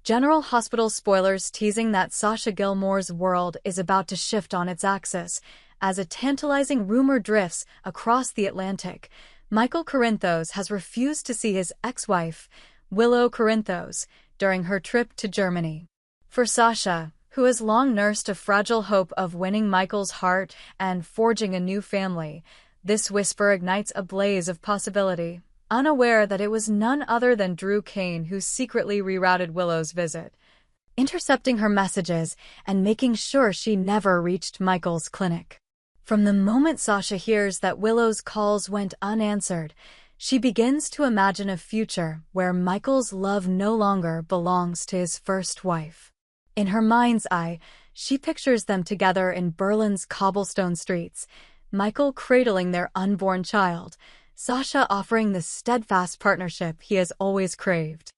General Hospital spoilers teasing that Sasha Gilmore's world is about to shift on its axis, as a tantalizing rumor drifts across the Atlantic. Michael Corinthos has refused to see his ex-wife, Willow Corinthos, during her trip to Germany. For Sasha, who has long nursed a fragile hope of winning Michael's heart and forging a new family, this whisper ignites a blaze of possibility, unaware that it was none other than Drew Kane who secretly rerouted Willow's visit, intercepting her messages and making sure she never reached Michael's clinic. From the moment Sasha hears that Willow's calls went unanswered, she begins to imagine a future where Michael's love no longer belongs to his first wife. In her mind's eye, she pictures them together in Berlin's cobblestone streets, Michael cradling their unborn child, Sasha offering the steadfast partnership he has always craved.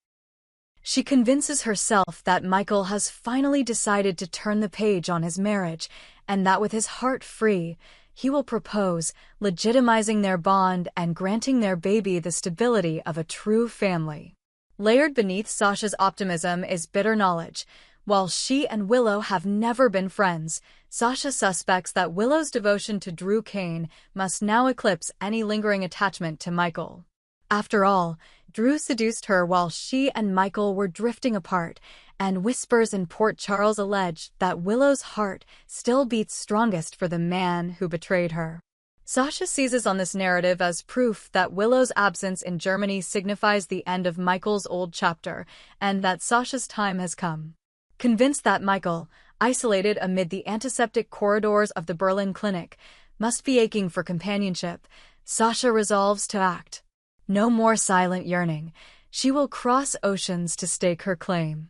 She convinces herself that Michael has finally decided to turn the page on his marriage, and that with his heart free, he will propose, legitimizing their bond and granting their baby the stability of a true family. Layered beneath Sasha's optimism is bitter knowledge. While she and Willow have never been friends, Sasha suspects that Willow's devotion to Drew Kane must now eclipse any lingering attachment to Michael. After all, Drew seduced her while she and Michael were drifting apart, and whispers in Port Charles allege that Willow's heart still beats strongest for the man who betrayed her. Sasha seizes on this narrative as proof that Willow's absence in Germany signifies the end of Michael's old chapter, and that Sasha's time has come. Convinced that Michael, isolated amid the antiseptic corridors of the Berlin clinic, must be aching for companionship, Sasha resolves to act. No more silent yearning. She will cross oceans to stake her claim.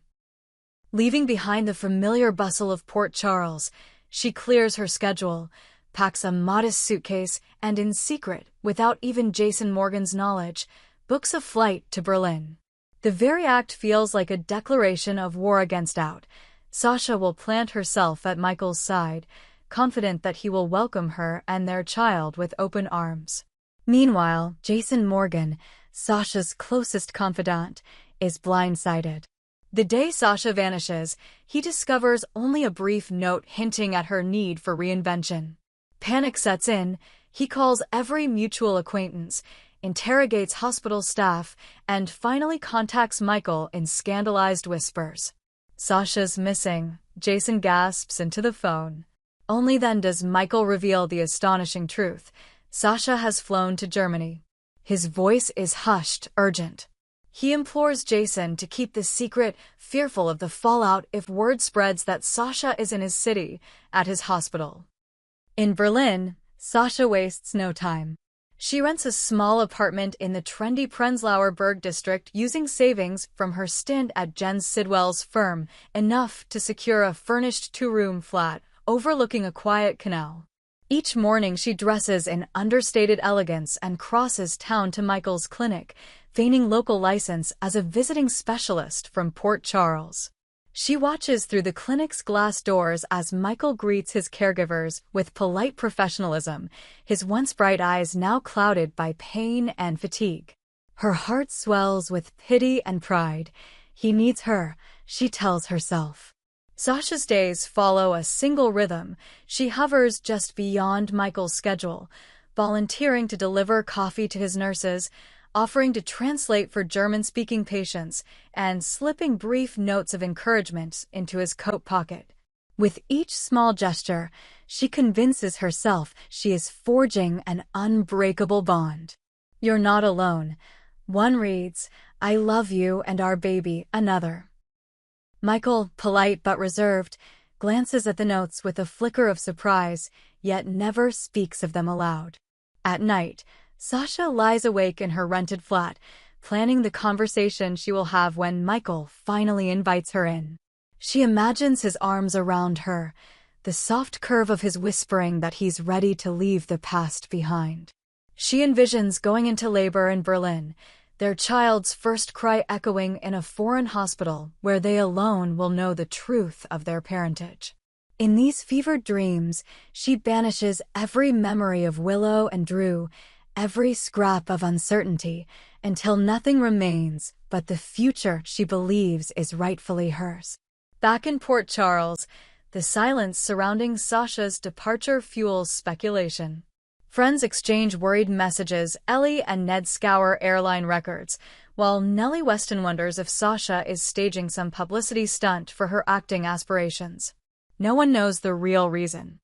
Leaving behind the familiar bustle of Port Charles, she clears her schedule, packs a modest suitcase, and in secret, without even Jason Morgan's knowledge, books a flight to Berlin. The very act feels like a declaration of war against doubt. Sasha will plant herself at Michael's side, confident that he will welcome her and their child with open arms. Meanwhile, Jason Morgan, Sasha's closest confidant, is blindsided. The day Sasha vanishes, he discovers only a brief note hinting at her need for reinvention. Panic sets in. He calls every mutual acquaintance, interrogates hospital staff, and finally contacts Michael in scandalized whispers. "Sasha's missing," Jason gasps into the phone. Only then does Michael reveal the astonishing truth. Sasha has flown to Germany. His voice is hushed, urgent. He implores Jason to keep the secret, fearful of the fallout if word spreads that Sasha is in his city, at his hospital. In Berlin, Sasha wastes no time. She rents a small apartment in the trendy Prenzlauer Berg district using savings from her stint at Jens Sidwell's firm, enough to secure a furnished two-room flat overlooking a quiet canal. Each morning she dresses in understated elegance and crosses town to Michael's clinic, feigning local license as a visiting specialist from Port Charles. She watches through the clinic's glass doors as Michael greets his caregivers with polite professionalism, his once bright eyes now clouded by pain and fatigue. Her heart swells with pity and pride. He needs her, she tells herself. Sasha's days follow a single rhythm. She hovers just beyond Michael's schedule, volunteering to deliver coffee to his nurses, offering to translate for German-speaking patients, and slipping brief notes of encouragement into his coat pocket. With each small gesture, she convinces herself she is forging an unbreakable bond. "You're not alone." One reads, "I love you and our baby," another. Michael, polite but reserved, glances at the notes with a flicker of surprise, yet never speaks of them aloud. At night, Sasha lies awake in her rented flat, planning the conversation she will have when Michael finally invites her in. She imagines his arms around her, the soft curve of his whispering that he's ready to leave the past behind. She envisions going into labor in Berlin, their child's first cry echoing in a foreign hospital where they alone will know the truth of their parentage. In these fevered dreams, she banishes every memory of Willow and Drew, every scrap of uncertainty, until nothing remains but the future she believes is rightfully hers. Back in Port Charles, the silence surrounding Sasha's departure fuels speculation. Friends exchange worried messages. Ellie and Ned scour airline records, while Nellie Weston wonders if Sasha is staging some publicity stunt for her acting aspirations. No one knows the real reason.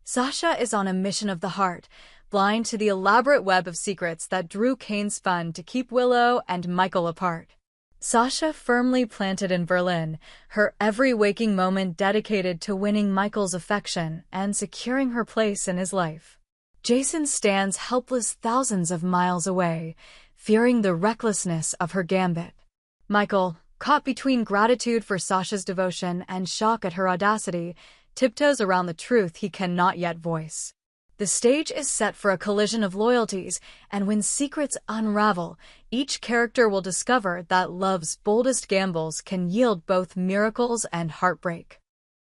Sasha is on a mission of the heart, blind to the elaborate web of secrets that Drew Kane spun to keep Willow and Michael apart. Sasha, firmly planted in Berlin, her every waking moment dedicated to winning Michael's affection and securing her place in his life. Jason stands helpless thousands of miles away, fearing the recklessness of her gambit. Michael, caught between gratitude for Sasha's devotion and shock at her audacity, tiptoes around the truth he cannot yet voice. The stage is set for a collision of loyalties, and when secrets unravel, each character will discover that love's boldest gambles can yield both miracles and heartbreak.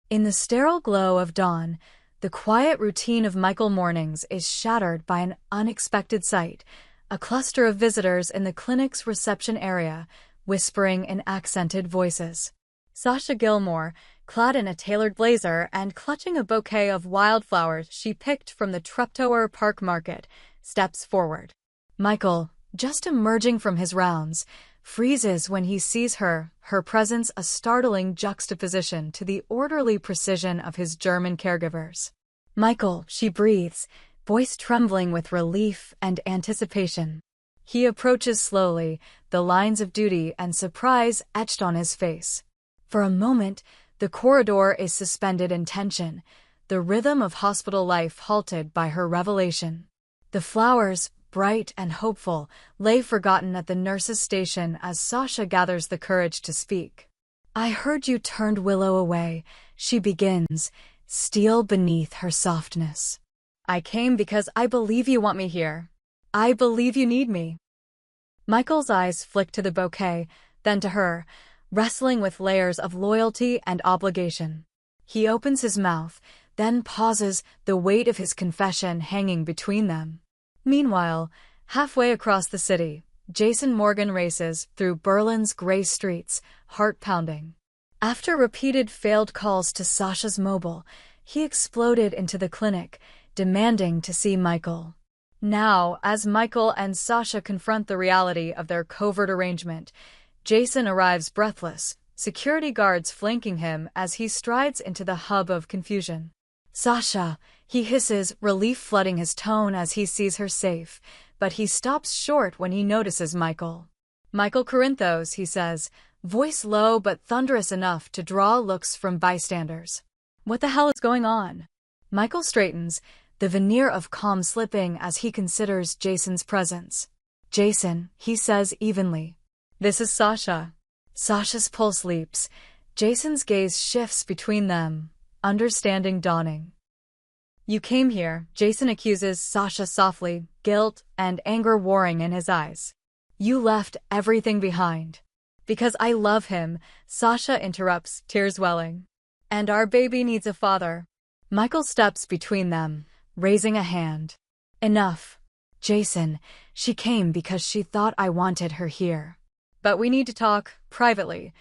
In the sterile glow of dawn, the quiet routine of Michael mornings is shattered by an unexpected sight, a cluster of visitors in the clinic's reception area, whispering in accented voices. Sasha Gilmore, clad in a tailored blazer and clutching a bouquet of wildflowers she picked from the Treptower Park Market, steps forward. Michael, just emerging from his rounds, freezes when he sees her presence a startling juxtaposition to the orderly precision of his German caregivers. "Michael," she breathes, voice trembling with relief and anticipation. He approaches slowly, the lines of duty and surprise etched on his face. For a moment, the corridor is suspended in tension, the rhythm of hospital life halted by her revelation. The flowers, bright and hopeful, lay forgotten at the nurse's station as Sasha gathers the courage to speak. "I heard you turned Willow away," she begins, steel beneath her softness. "I came because I believe you want me here. I believe you need me." Michael's eyes flick to the bouquet, then to her, wrestling with layers of loyalty and obligation. He opens his mouth, then pauses, the weight of his confession hanging between them. Meanwhile, halfway across the city, Jason Morgan races through Berlin's gray streets, heart-pounding. After repeated failed calls to Sasha's mobile, he exploded into the clinic, demanding to see Michael. Now, as Michael and Sasha confront the reality of their covert arrangement, Jason arrives breathless, security guards flanking him as he strides into the hub of confusion. "Sasha," he hisses, relief flooding his tone as he sees her safe, but he stops short when he notices Michael. "Michael Corinthos," he says, voice low but thunderous enough to draw looks from bystanders. "What the hell is going on?" Michael straightens, the veneer of calm slipping as he considers Jason's presence. "Jason," he says evenly. "This is Sasha." Sasha's pulse leaps. Jason's gaze shifts between them, understanding dawning. "You came here," Jason accuses Sasha softly, guilt and anger warring in his eyes. "You left everything behind." "Because I love him," Sasha interrupts, tears welling. "And our baby needs a father." Michael steps between them, raising a hand. "Enough." "Jason, she came because she thought I wanted her here. But we need to talk, privately."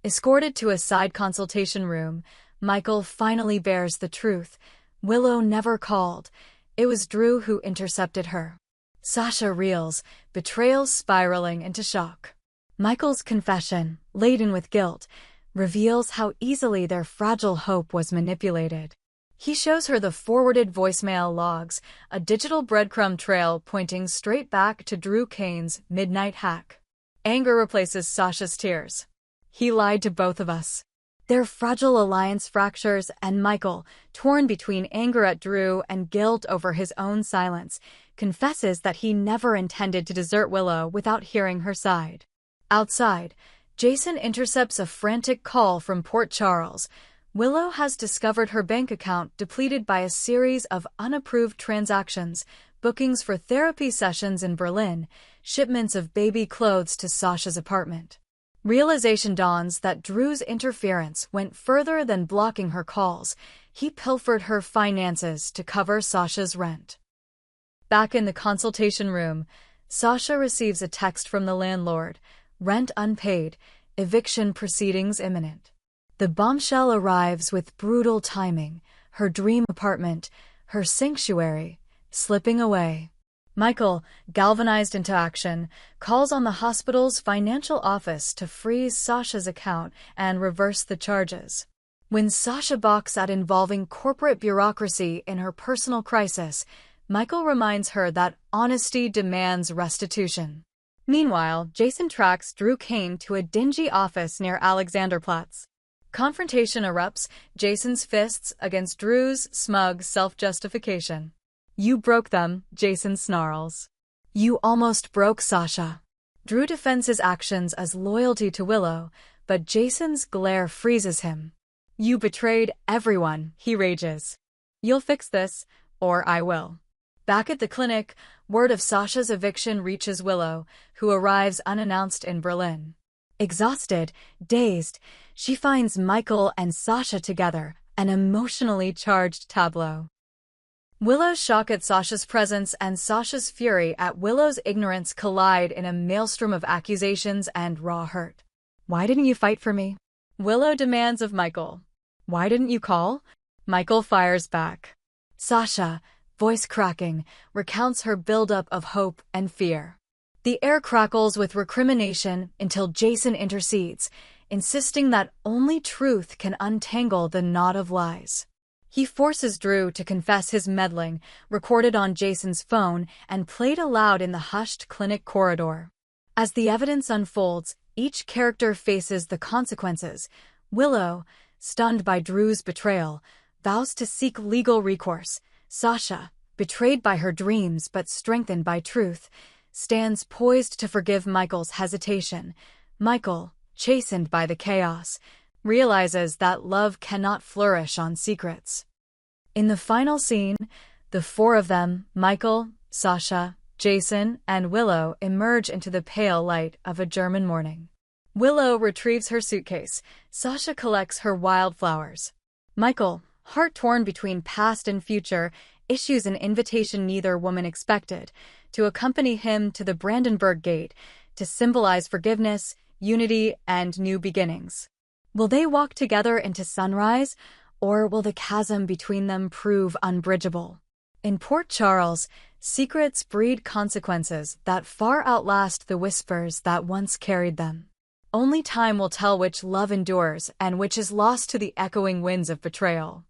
Escorted to a side consultation room, Michael finally bears the truth. Willow never called. It was Drew who intercepted her. Sasha reels, betrayal spiraling into shock. Michael's confession, laden with guilt, reveals how easily their fragile hope was manipulated. He shows her the forwarded voicemail logs, a digital breadcrumb trail pointing straight back to Drew Kane's midnight hack. Anger replaces Sasha's tears. "He lied to both of us." Their fragile alliance fractures, and Michael, torn between anger at Drew and guilt over his own silence, confesses that he never intended to desert Willow without hearing her side. Outside, Jason intercepts a frantic call from Port Charles. Willow has discovered her bank account depleted by a series of unapproved transactions, bookings for therapy sessions in Berlin, shipments of baby clothes to Sasha's apartment. Realization dawns that Drew's interference went further than blocking her calls. He pilfered her finances to cover Sasha's rent. Back in the consultation room, Sasha receives a text from the landlord. rent unpaid, eviction proceedings imminent. The bombshell arrives with brutal timing, her dream apartment, her sanctuary, slipping away. Michael, galvanized into action, calls on the hospital's financial office to freeze Sasha's account and reverse the charges. When Sasha balks at involving corporate bureaucracy in her personal crisis, Michael reminds her that honesty demands restitution. Meanwhile, Jason tracks Drew Kane to a dingy office near Alexanderplatz. Confrontation erupts, Jason's fists against Drew's smug self-justification. "You broke them," Jason snarls. "You almost broke Sasha." Drew defends his actions as loyalty to Willow, but Jason's glare freezes him. "You betrayed everyone," he rages. "You'll fix this, or I will." Back at the clinic, word of Sasha's eviction reaches Willow, who arrives unannounced in Berlin. Exhausted, dazed, she finds Michael and Sasha together, an emotionally charged tableau. Willow's shock at Sasha's presence and Sasha's fury at Willow's ignorance collide in a maelstrom of accusations and raw hurt. "Why didn't you fight for me?" Willow demands of Michael. "Why didn't you call?" Michael fires back. Sasha, voice cracking, recounts her buildup of hope and fear. The air crackles with recrimination until Jason intercedes, insisting that only truth can untangle the knot of lies. He forces Drew to confess his meddling, recorded on Jason's phone and played aloud in the hushed clinic corridor. As the evidence unfolds, each character faces the consequences. Willow, stunned by Drew's betrayal, vows to seek legal recourse. Sasha, betrayed by her dreams but strengthened by truth, stands poised to forgive Michael's hesitation. Michael, chastened by the chaos, realizes that love cannot flourish on secrets. In the final scene, the four of them, Michael, Sasha, Jason, and Willow, emerge into the pale light of a German morning. Willow retrieves her suitcase. Sasha collects her wildflowers. Michael, heart torn between past and future, issues an invitation neither woman expected, to accompany him to the Brandenburg Gate, to symbolize forgiveness, unity, and new beginnings. Will they walk together into sunrise, or will the chasm between them prove unbridgeable? In Port Charles, secrets breed consequences that far outlast the whispers that once carried them. Only time will tell which love endures and which is lost to the echoing winds of betrayal.